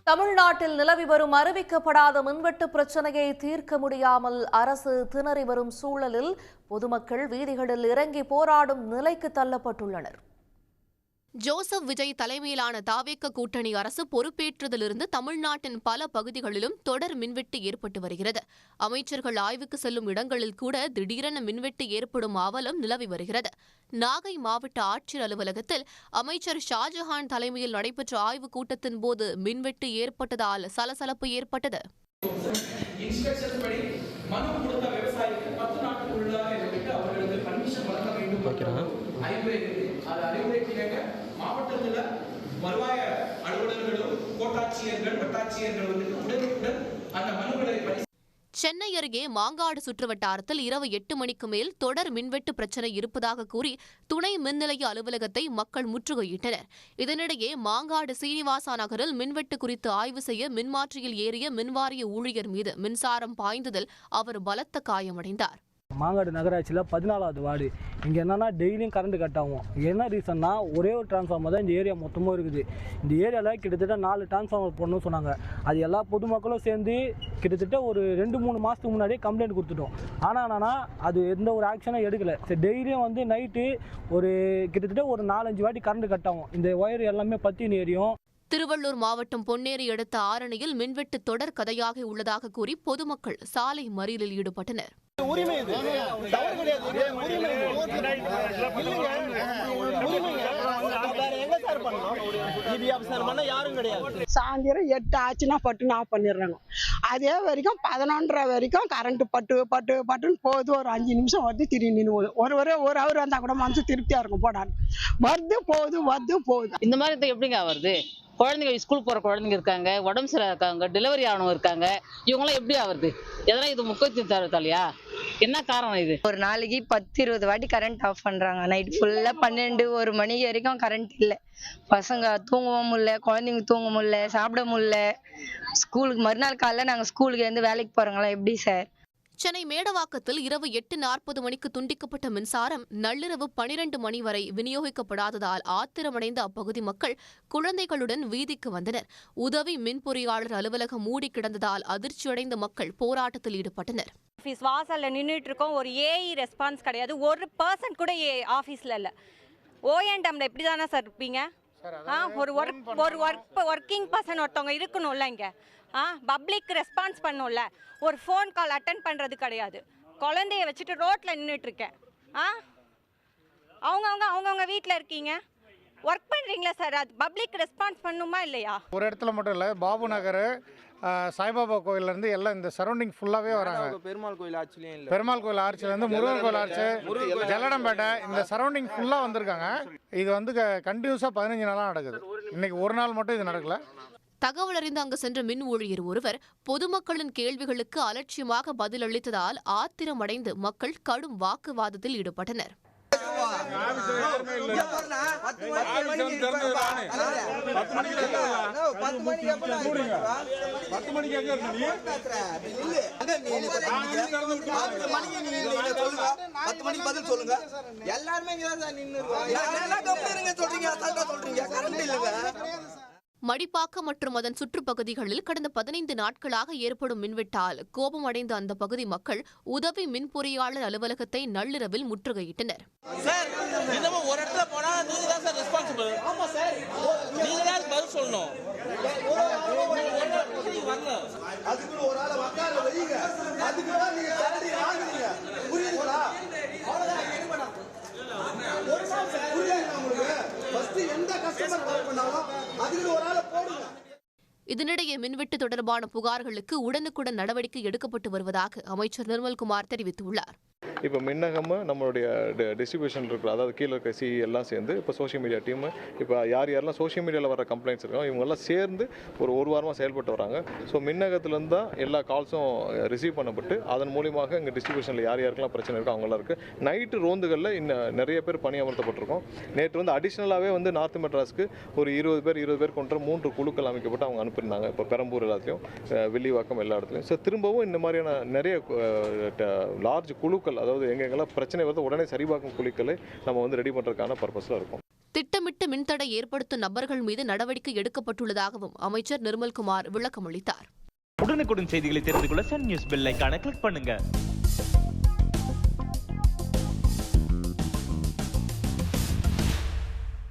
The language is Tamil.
தமிழ்நாட்டில் நிலவி வரும் அறிவிக்கப்படாத மின்வெட்டு பிரச்சினையை தீர்க்க முடியாமல் அரசு திணறி வரும் சூழலில் பொதுமக்கள் வீதிகளில் இறங்கி போராடும் நிலைக்கு தள்ளப்பட்டுள்ளனர். ஜோசப் விஜய் தலைமையிலான தாவேக கூட்டணி அரசு பொறுப்பேற்றதிலிருந்து தமிழ்நாட்டின் பல பகுதிகளிலும் தொடர் மின்வெட்டு ஏற்பட்டு வருகிறது. அமைச்சர்கள் ஆய்வுக்கு செல்லும் இடங்களில் கூட திடீரென மின்வெட்டு ஏற்படும் அவலம் நிலவி வருகிறது. நாகை மாவட்ட ஆட்சியர் அலுவலகத்தில் அமைச்சர் ஷாஜஹான் தலைமையில் நடைபெற்ற ஆய்வுக் கூட்டத்தின் போது மின்வெட்டு ஏற்பட்டதால் சலசலப்பு ஏற்பட்டது. மாவட்டத்தில் வருவாய அலுவலர்களும் கோட்டாட்சியர்கள் வட்டாட்சியர்கள் உடனுக்குடன் அந்த மனுக்களை சென்னை அருகே மாங்காடு சுற்றுவட்டாரத்தில் இரவு 8 மணிக்கு மேல் தொடர் மின்வெட்டு பிரச்சினை இருப்பதாக கூறி துணை மின் நிலைய அலுவலகத்தை மக்கள் முற்றுகையிட்டனர். இதனிடையே மாங்காடு சீனிவாசா நகரில் மின்வெட்டு குறித்து ஆய்வு செய்ய மின்மாற்றியில் ஏறிய மின்வாரிய ஊழியர் மீது மின்சாரம் பாய்ந்ததில் அவர் பலத்த காயமடைந்தார். மாங்காடு நகராட்சியில் 14வது வார்டு இங்கே என்னென்னா டெய்லியும் கரண்ட் கட் ஆகும். என்ன ரீசன்னா ஒரே ஒரு டிரான்ஸ்ஃபார்மர் தான் இந்த ஏரியா மொத்தமும் இருக்குது. இந்த ஏரியாவில் கிட்டத்தட்ட 4 டிரான்ஸ்ஃபார்மர் போடணும்னு சொன்னாங்க. அது எல்லா பொதுமக்களும் சேர்ந்து கிட்டத்தட்ட ஒரு 2-3 மாதத்துக்கு முன்னாடியே கம்ப்ளைண்ட் கொடுத்துட்டோம். ஆனால் என்னன்னா அது எந்த ஒரு ஆக்ஷனும் எடுக்கலை. சரி, டெய்லியும் வந்து நைட்டு ஒரு கிட்டத்தட்ட ஒரு 4-5 வாட்டி கரண்ட் கட் ஆகும். இந்த ஒயர் எல்லாமே பத்தின்னு எரியும். திருவள்ளூர் மாவட்டம் பொன்னேரி அடுத்த ஆரணியில் மின்வெட்டு தொடர் கதையாக உள்ளதாக கூறி பொதுமக்கள் சாலை மறியலில் ஈடுபட்டனர். சாயந்தரம் 8 ஆச்சுன்னா பட்டுன்னு ஆஃப் பண்ணிடுறாங்க. அதே வரைக்கும் 11:30 வரைக்கும் கரண்ட் பட்டுன்னு போகுது. ஒரு 5 நிமிஷம் வந்து திரும்பி நின்று ஒரு ஹவர் வந்தா கூட மனசு திருப்தியா இருக்கும். போடாது வருது போகுது. இந்த மாதிரி எப்படிங்க வருது? குழந்தைங்க ஸ்கூல் போற குழந்தைங்க இருக்காங்க, உடம்பு சரியா இருக்காங்க, டெலிவரி ஆனவங்க இருக்காங்க. இவங்களாம் எப்படி ஆகுது? எதனா இது முக்கியத்துவம் தரத்தாலையா? என்ன காரணம் இது? ஒரு நாளைக்கு 10-20 வாட்டி கரண்ட் ஆஃப் பண்றாங்க. நைட் ஃபுல்லா 12-1 மணி வரைக்கும் கரண்ட் இல்லை. பசங்க தூங்கவும் முடியல, குழந்தைங்க தூங்க முடியல, சாப்பிட முடியல. ஸ்கூலுக்கு மறுநாள் காலைல நாங்கள் ஸ்கூலுக்கு இருந்து வேலைக்கு போறோங்களா எப்படி சார்? சென்னை மேடவாக்கத்தில் இரவு 8:40 மணிக்கு துண்டிக்கப்பட்ட மின்சாரம் நள்ளிரவு 12 மணி வரை விநியோகிக்கப்படாததால் ஆத்திரமடைந்த அப்பகுதி மக்கள் குழந்தைகளுடன் வீதிக்கு வந்தனர். உதவி மின் பொறியாளர் அலுவலகம் மூடி கிடந்ததால் அதிர்ச்சியடைந்த மக்கள் போராட்டத்தில் ஈடுபட்டனர். ஆஃபீஸ் வாசல்ல நின்றுட்டு இருக்கோம். ஒரு ஏஇ ரெஸ்பான்ஸ் கிடையாது. ஒரு பர்சன் கூட ஆஃபீஸில் இல்லை. ஓஎன்டம்ல எப்படி தானே சார் இருப்பீங்க? ஒரு ஒர்க்கிங் பர்சன் ஒருத்தவங்க இருக்கணும்ல இங்கே. பப்ளிக் ரெஸ்பான்ஸ் பண்ணும்ல. ஒரு ஃபோன் கால் அட்டன் பண்ணுறது கிடையாது. குழந்தைய வச்சுட்டு ரோட்டில் நின்றுட்டு இருக்கேன். அவங்கவுங்க வீட்டில் இருக்கீங்க, ஒர்க் பண்ணுறீங்களா சார்? அது பப்ளிக் ரெஸ்பான்ஸ் பண்ணுமா இல்லையா? ஒரு இடத்துல மட்டும் இல்லை, பாபு நகர், சாய்பாபா கோயிலேருந்து எல்லாம் இந்த சரௌண்டிங் ஃபுல்லாகவே வராங்க. பெருமாள் கோயில் ஆர்ச்சிலேருந்து முருகன் கோயில் ஆர்ச்சி, ஜல்லடம்பேட்டை, இந்த சரௌண்டிங் ஃபுல்லாக வந்திருக்காங்க. இது வந்து கண்டினியூஸாக 15 நாளாக நடக்குது. இன்னைக்கு ஒரு நாள் மட்டும் இது நடக்கல. தகவல் அறிந்து அங்கு சென்ற மின் ஊழியர் ஒருவர் பொதுமக்களின் கேள்விகளுக்கு அலட்சியமாக பதிலளித்ததால் ஆத்திரமடைந்து மக்கள் கடும் வாக்குவாதத்தில் ஈடுபட்டனர். மடிப்பாக்கம் மற்றும் அதன் சுற்றுப்பகுதிகளில் கடந்த 15 நாட்களாக ஏற்படும் மின்வெட்டால் கோபமடைந்த அந்த பகுதி மக்கள் உதவி மின் பொறியாளர் அலுவலகத்தை நள்ளிரவில் முற்றுகையிட்டனர். இதனிடையே மின்வெட்டு தொடர்பான புகார்களுக்கு உடனுக்குடன் நடவடிக்கை எடுக்கப்பட்டு வருவதாக அமைச்சர் நிர்மல்குமார் தெரிவித்துள்ளார். இப்போ மின்னகமும் நம்மளுடைய டிஸ்ட்ரிபியூஷன் இருக்கிற, அதாவது கீழே இருக்க சிஇ எல்லாம் சேர்ந்து இப்போ சோஷியல் மீடியா டீம், இப்போ யாரெல்லாம் சோஷியல் மீடியாவில் வர கம்ப்ளைண்ட்ஸ் இருக்கோம் இவங்கெல்லாம் சேர்ந்து ஒரு வாரமாக செயல்பட்டு வராங்க. ஸோ மின்னகத்துலேருந்து தான் எல்லா கால்ஸும் ரிசீவ் பண்ணப்பட்டு அதன் மூலியமாக இங்கே டிஸ்ட்ரிபியூஷனில் யாருக்கெல்லாம் பிரச்சனை இருக்கோ அவங்களாம் இருக்குது. நைட்டு ரோந்துகளில் இன்னும் நிறைய பேர் பணியமர்த்தப்பட்டிருக்கோம். நேற்று வந்து அடிஷ்னலாகவே வந்து நார்த் மெட்ராஸ்க்கு ஒரு 20 பேர் கொண்ட 3 குழுக்கள் அமைக்கப்பட்டு அவங்க அனுப்பியிருந்தாங்க. இப்போ பெரம்பூர் எல்லாத்தையும், வில்லிவாக்கம் எல்லா இடத்துலையும். ஸோ திரும்பவும் இந்த மாதிரியான நிறைய லார்ஜ் குழுக்கள், அதாவது எங்கெங்கெல்லாம் பிரச்சனை வருது உடனே சரிபார்க்கும் குழுக்களை நம்ம வந்து ரெடி பண்ணுறதுக்கான பர்பஸில் இருக்கும். திட்டமிட்டு மின்தடை ஏற்படுத்தும் நபர்கள் மீது நடவடிக்கை எடுக்கப்பட்டுள்ளதாகவும் அமைச்சர் நிர்மல்குமார் விளக்கமளித்தார். உடனுக்குடன் செய்திகளை தெரிந்து கொள்ள சன் நியூஸ் பெல் ஐகானை கிளிக் பண்ணுங்க.